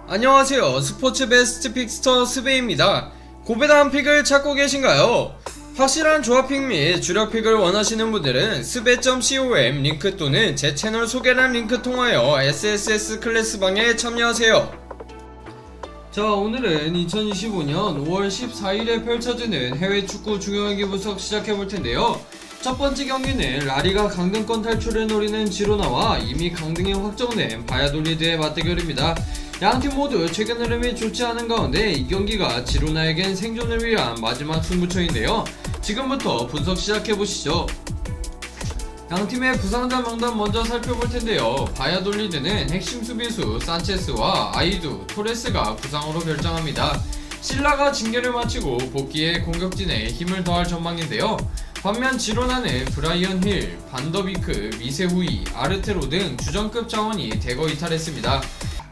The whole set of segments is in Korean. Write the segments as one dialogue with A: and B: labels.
A: 안녕하세요. 스포츠 베스트 픽스터 스베입니다. 고배당 픽을 찾고 계신가요? 확실한 조합픽 및 주력픽을 원하시는 분들은 스베.com 링크 또는 제 채널 소개란 링크 통하여 SSS 클래스방에 참여하세요. 자, 오늘은 2025년 5월 14일에 펼쳐지는 해외 축구 중요하게 분석 시작해볼 텐데요. 첫 번째 경기는 라리가 강등권 탈출을 노리는 지로나와 이미 강등이 확정된 바야돌리드의 맞대결입니다. 양팀 모두 최근 흐름이 좋지 않은 가운데 이 경기가 지로나에겐 생존을 위한 마지막 승부처인데요. 지금부터 분석 시작해보시죠. 양팀의 부상자 명단 먼저 살펴볼 텐데요. 바야돌리드는 핵심 수비수 산체스와 아이두, 토레스가 부상으로 결장합니다. 실라가 징계를 마치고 복귀해 공격진에 힘을 더할 전망인데요. 반면 지로나는 브라이언 힐, 반더비크, 미세후이, 아르테로 등 주전급 자원이 대거 이탈했습니다.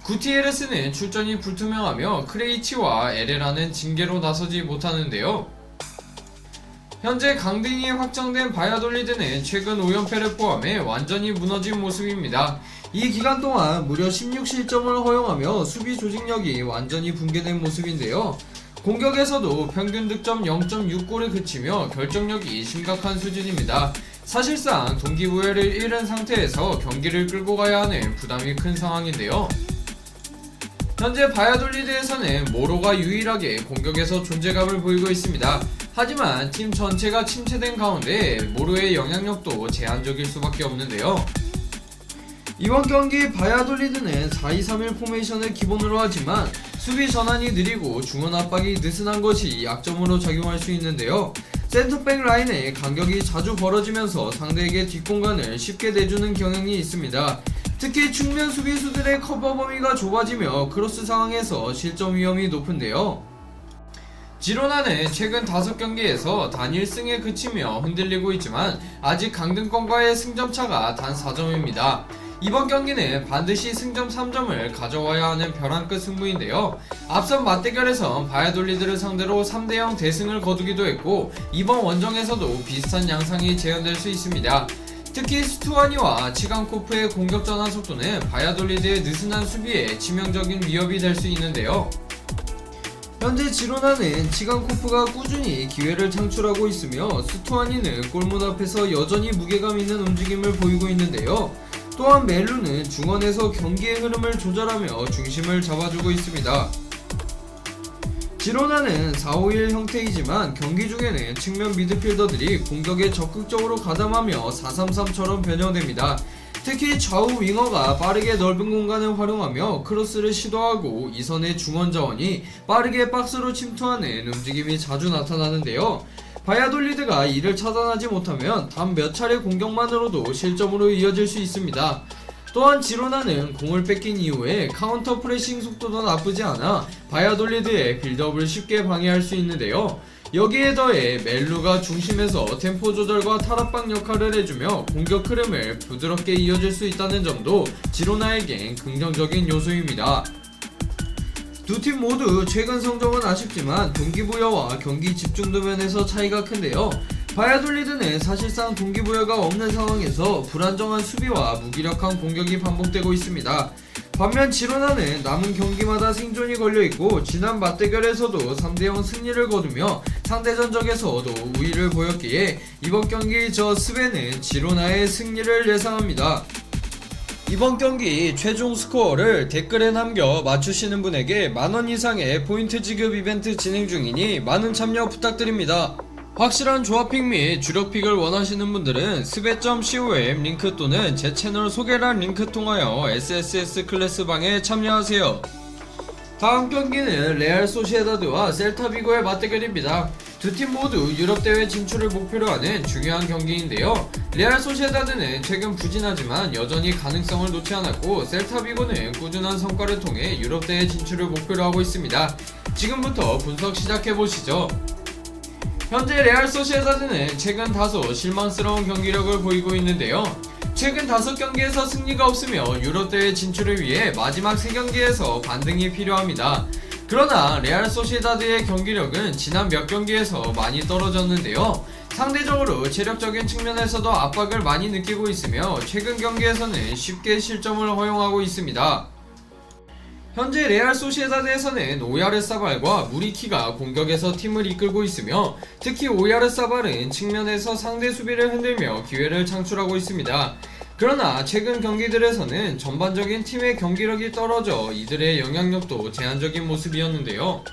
A: 구티에레스는 출전이 불투명하며 크레이치와 에레라는 징계로 나서지 못하는데요. 현재 강등이 확정된 바야돌리드는 최근 5연패를 포함해 완전히 무너진 모습입니다. 이 기간 동안 무려 16실점을 허용하며 수비 조직력이 완전히 붕괴된 모습인데요. 공격에서도 평균 득점 0.6골에 그치며 결정력이 심각한 수준입니다. 사실상 동기부여를 잃은 상태에서 경기를 끌고 가야 하는 부담이 큰 상황인데요. 현재 바야돌리드에서는 모로가 유일하게 공격에서 존재감을 보이고 있습니다. 하지만 팀 전체가 침체된 가운데 모로의 영향력도 제한적일 수밖에 없는데요. 이번 경기 바야돌리드는 4-2-3-1 포메이션을 기본으로 하지만 수비 전환이 느리고 중원 압박이 느슨한 것이 약점으로 작용할 수 있는데요. 센터백 라인의 간격이 자주 벌어지면서 상대에게 뒷공간을 쉽게 내주는 경향이 있습니다. 특히 측면 수비수들의 커버 범위가 좁아지며 크로스 상황에서 실점 위험이 높은데요. 지로나는 최근 5경기에서 단 1승에 그치며 흔들리고 있지만 아직 강등권과의 승점차가 단 4점입니다. 이번 경기는 반드시 승점 3점을 가져와야 하는 벼랑 끝 승부인데요. 앞선 맞대결에선 바야돌리드를 상대로 3대0 대승을 거두기도 했고 이번 원정에서도 비슷한 양상이 재현될 수 있습니다. 특히 스투아니와 치강코프의 공격 전환 속도는 바야돌리드의 느슨한 수비에 치명적인 위협이 될 수 있는데요. 현재 지로나는 치강코프가 꾸준히 기회를 창출하고 있으며 스투아니는 골문 앞에서 여전히 무게감 있는 움직임을 보이고 있는데요. 또한 멜루는 중원에서 경기의 흐름을 조절하며 중심을 잡아주고 있습니다. 지로나는 4-5-1 형태이지만 경기 중에는 측면 미드필더들이 공격에 적극적으로 가담하며 4-3-3처럼 변형됩니다. 특히 좌우 윙어가 빠르게 넓은 공간을 활용하며 크로스를 시도하고 이선의 중원 자원이 빠르게 박스로 침투하는 움직임이 자주 나타나는데요. 바야돌리드가 이를 차단하지 못하면 단 몇 차례 공격만으로도 실점으로 이어질 수 있습니다. 또한 지로나는 공을 뺏긴 이후에 카운터 프레싱 속도도 나쁘지 않아 바야돌리드의 빌드업을 쉽게 방해할 수 있는데요. 여기에 더해 멜루가 중심에서 템포 조절과 탈압박 역할을 해주며 공격 흐름을 부드럽게 이어질 수 있다는 점도 지로나에겐 긍정적인 요소입니다. 두 팀 모두 최근 성적은 아쉽지만 동기부여와 경기 집중도 면에서 차이가 큰데요. 바야돌리드는 사실상 동기부여가 없는 상황에서 불안정한 수비와 무기력한 공격이 반복되고 있습니다. 반면 지로나는 남은 경기마다 생존이 걸려있고 지난 맞대결에서도 3대0 승리를 거두며 상대 전적에서도 우위를 보였기에 이번 경기 저 스베는 지로나의 승리를 예상합니다. 이번 경기 최종 스코어를 댓글에 남겨 맞추시는 분에게 만원 이상의 포인트 지급 이벤트 진행 중이니 많은 참여 부탁드립니다. 확실한 조합픽 및 주력픽을 원하시는 분들은 스베.com 링크 또는 제 채널 소개란 링크 통하여 SSS 클래스방에 참여하세요. 다음 경기는 레알 소시에다드와 셀타비고의 맞대결입니다. 두 팀 모두 유럽대회 진출을 목표로 하는 중요한 경기인데요. 레알 소시에다드는 최근 부진하지만 여전히 가능성을 놓지 않았고 셀타비고는 꾸준한 성과를 통해 유럽대회 진출을 목표로 하고 있습니다. 지금부터 분석 시작해보시죠. 현재 레알 소시에다드는 최근 다소 실망스러운 경기력을 보이고 있는데요. 최근 5경기에서 승리가 없으며 유럽대회 진출을 위해 마지막 3경기에서 반등이 필요합니다. 그러나 레알 소시에다드의 경기력은 지난 몇 경기에서 많이 떨어졌는데요. 상대적으로 체력적인 측면에서도 압박을 많이 느끼고 있으며 최근 경기에서는 쉽게 실점을 허용하고 있습니다. 현재 레알 소시에다드에서는 오야르사발과 무리키가 공격에서 팀을 이끌고 있으며 특히 오야르사발은 측면에서 상대 수비를 흔들며 기회를 창출하고 있습니다. 그러나 최근 경기들에서는 전반적인 팀의 경기력이 떨어져 이들의 영향력도 제한적인 모습이었는데요.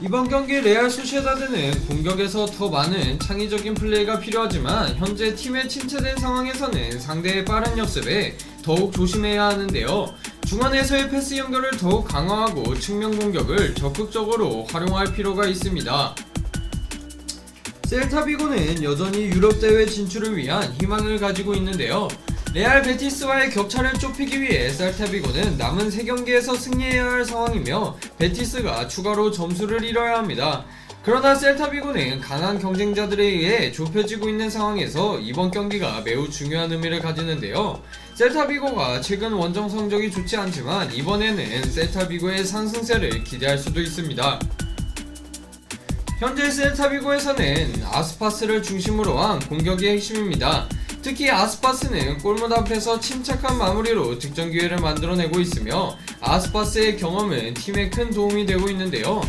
A: 이번 경기 레알 소시에다드는 공격에서 더 많은 창의적인 플레이가 필요하지만 현재 팀의 침체된 상황에서는 상대의 빠른 역습에 더욱 조심해야 하는데요. 중원에서의 패스 연결을 더욱 강화하고 측면 공격을 적극적으로 활용할 필요가 있습니다. 셀타비고는 여전히 유럽 대회 진출을 위한 희망을 가지고 있는데요. 레알 베티스와의 격차를 좁히기 위해 셀타비고는 남은 3경기에서 승리해야 할 상황이며 베티스가 추가로 점수를 잃어야 합니다. 그러나 셀타비고는 강한 경쟁자들에 의해 좁혀지고 있는 상황에서 이번 경기가 매우 중요한 의미를 가지는데요. 셀타비고가 최근 원정 성적이 좋지 않지만 이번에는 셀타비고의 상승세를 기대할 수도 있습니다. 현재 셀타비고에서는 아스파스를 중심으로 한 공격이 핵심입니다. 특히 아스파스는 골문 앞에서 침착한 마무리로 득점 기회를 만들어내고 있으며 아스파스의 경험은 팀에 큰 도움이 되고 있는데요.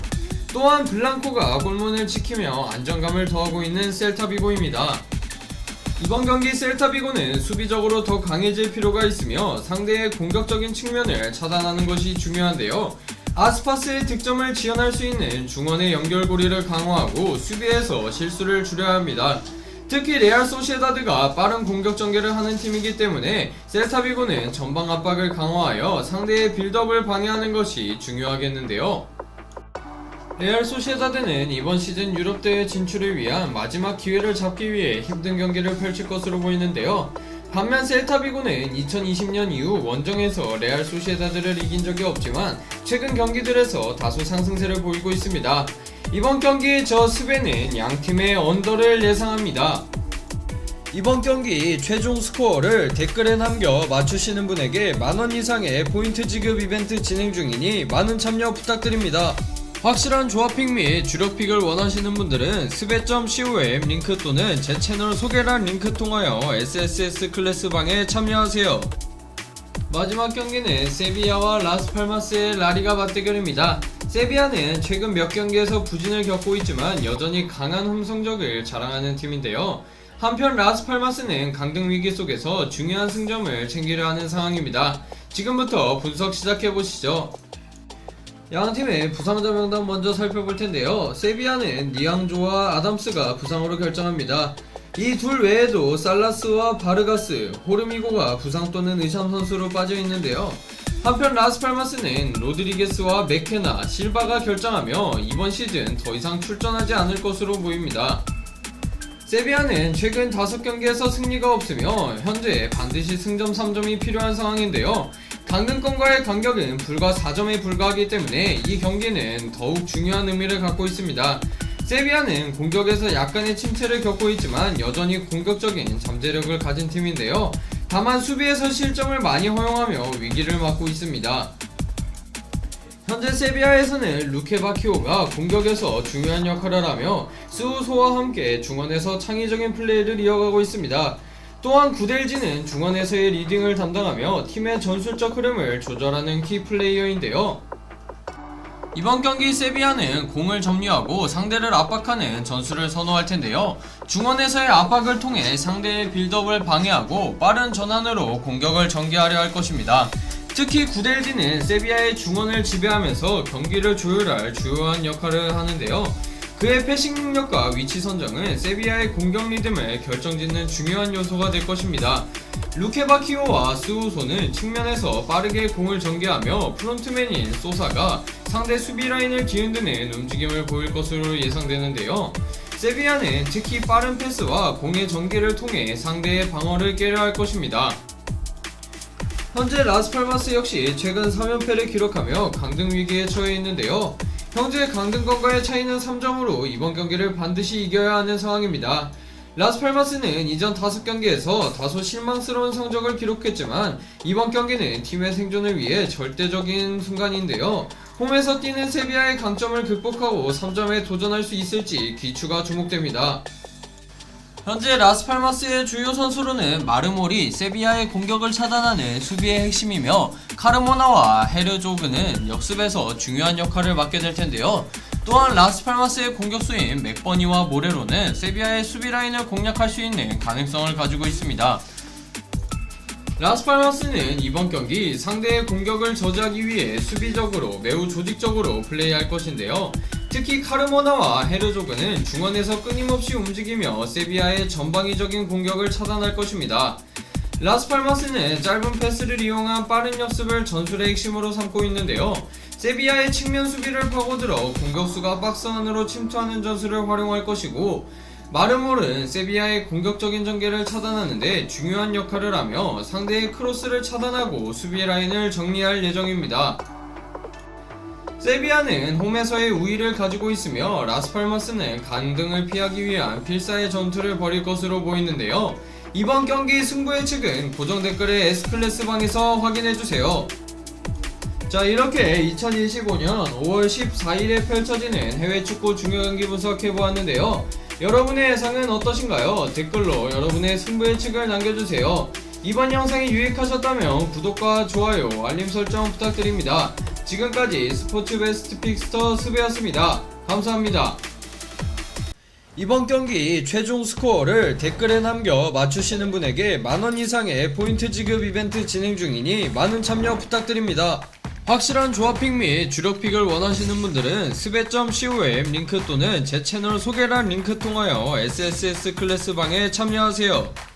A: 또한 블랑코가 골문을 지키며 안정감을 더하고 있는 셀타비고입니다. 이번 경기 셀타비고는 수비적으로 더 강해질 필요가 있으며 상대의 공격적인 측면을 차단하는 것이 중요한데요. 아스파스의 득점을 지원할 수 있는 중원의 연결고리를 강화하고 수비에서 실수를 줄여야 합니다. 특히 레알 소시에다드가 빠른 공격 전개를 하는 팀이기 때문에 셀타비고는 전방 압박을 강화하여 상대의 빌드업을 방해하는 것이 중요하겠는데요. 레알 소시에다드는 이번 시즌 유럽 대회 진출을 위한 마지막 기회를 잡기 위해 힘든 경기를 펼칠 것으로 보이는데요. 반면 셀타비고는 2020년 이후 원정에서 레알 소시에다드를 이긴 적이 없지만 최근 경기들에서 다소 상승세를 보이고 있습니다. 이번 경기 저 스베는 양팀의 언더를 예상합니다. 이번 경기 최종 스코어를 댓글에 남겨 맞추시는 분에게 만원 이상의 포인트 지급 이벤트 진행 중이니 많은 참여 부탁드립니다. 확실한 조합픽 및 주력픽을 원하시는 분들은 스베.com 링크 또는 제 채널 소개란 링크 통하여 SSS 클래스방에 참여하세요. 마지막 경기는 세비야와 라스팔마스의 라리가 맞대결입니다. 세비야는 최근 몇 경기에서 부진을 겪고 있지만 여전히 강한 홈 성적을 자랑하는 팀인데요. 한편 라스팔마스는 강등 위기 속에서 중요한 승점을 챙기려 하는 상황입니다. 지금부터 분석 시작해보시죠. 양팀의 부상자 명단 먼저 살펴볼 텐데요. 세비야는 니앙조와 아담스가 부상으로 결정합니다. 이 둘 외에도 살라스와 바르가스, 호르미고가 부상 또는 의참 선수로 빠져 있는데요. 한편 라스팔마스는 로드리게스와 메케나, 실바가 결정하며 이번 시즌 더 이상 출전하지 않을 것으로 보입니다. 세비야는 최근 5경기에서 승리가 없으며 현재 반드시 승점 3점이 필요한 상황인데요. 강등권과의 간격은 불과 4점에 불과하기 때문에 이 경기는 더욱 중요한 의미를 갖고 있습니다. 세비야는 공격에서 약간의 침체를 겪고 있지만 여전히 공격적인 잠재력을 가진 팀인데요. 다만 수비에서 실점을 많이 허용하며 위기를 맞고 있습니다. 현재 세비야에서는 루케바키오가 공격에서 중요한 역할을 하며 스우소와 함께 중원에서 창의적인 플레이를 이어가고 있습니다. 또한 구델지는 중원에서의 리딩을 담당하며 팀의 전술적 흐름을 조절하는 키플레이어인데요. 이번 경기 세비야는 공을 점유하고 상대를 압박하는 전술을 선호할 텐데요. 중원에서의 압박을 통해 상대의 빌드업을 방해하고 빠른 전환으로 공격을 전개하려 할 것입니다. 특히 구델지는 세비야의 중원을 지배하면서 경기를 조율할 주요한 역할을 하는데요. 그의 패싱 능력과 위치 선정은 세비야의 공격 리듬을 결정짓는 중요한 요소가 될 것입니다. 루케바키오와 스우소는 측면에서 빠르게 공을 전개하며 프론트맨인 소사가 상대 수비 라인을 뒤흔드는 움직임을 보일 것으로 예상되는데요. 세비야는 특히 빠른 패스와 공의 전개를 통해 상대의 방어를 깨려 할 것입니다. 현재 라스팔마스 역시 최근 3연패를 기록하며 강등 위기에 처해 있는데요. 현재 강등권과의 차이는 3점으로 이번 경기를 반드시 이겨야 하는 상황입니다. 라스팔마스는 이전 5경기에서 다소 실망스러운 성적을 기록했지만 이번 경기는 팀의 생존을 위해 절대적인 순간인데요. 홈에서 뛰는 세비야의 강점을 극복하고 3점에 도전할 수 있을지 귀추가 주목됩니다.
B: 현재 라스팔마스의 주요 선수로는 마르몰이 세비야의 공격을 차단하는 수비의 핵심이며 카르모나와 헤르조그는 역습에서 중요한 역할을 맡게 될 텐데요. 또한 라스팔마스의 공격수인 맥버니와 모레로는 세비야의 수비 라인을 공략할 수 있는 가능성을 가지고 있습니다.
A: 라스팔마스는 이번 경기 상대의 공격을 저지하기 위해 수비적으로 매우 조직적으로 플레이할 것인데요. 특히 카르모나와 헤르조그는 중원에서 끊임없이 움직이며 세비야의 전방위적인 공격을 차단할 것입니다. 라스팔마스는 짧은 패스를 이용한 빠른 역습을 전술의 핵심으로 삼고 있는데요. 세비야의 측면 수비를 파고들어 공격수가 박스 안으로 침투하는 전술을 활용할 것이고, 마르몰은 세비야의 공격적인 전개를 차단하는데 중요한 역할을 하며 상대의 크로스를 차단하고 수비 라인을 정리할 예정입니다. 세비야는 홈에서의 우위를 가지고 있으며 라스팔마스는 강등을 피하기 위한 필사의 전투를 벌일 것으로 보이는데요. 이번 경기 승부 예측은 고정 댓글의 S클래스방에서 확인해주세요. 자, 이렇게 2025년 5월 14일에 펼쳐지는 해외 축구 중요 경기 분석해보았는데요. 여러분의 예상은 어떠신가요? 댓글로 여러분의 승부 예측을 남겨주세요. 이번 영상이 유익하셨다면 구독과 좋아요, 알림 설정 부탁드립니다. 지금까지 스포츠 베스트 픽스터 스베였습니다. 감사합니다. 이번 경기 최종 스코어를 댓글에 남겨 맞추시는 분에게 만원 이상의 포인트 지급 이벤트 진행 중이니 많은 참여 부탁드립니다. 확실한 조합픽 및 주력픽을 원하시는 분들은 스베.com 링크 또는 제 채널 소개란 링크 통하여 SSS 클래스방에 참여하세요.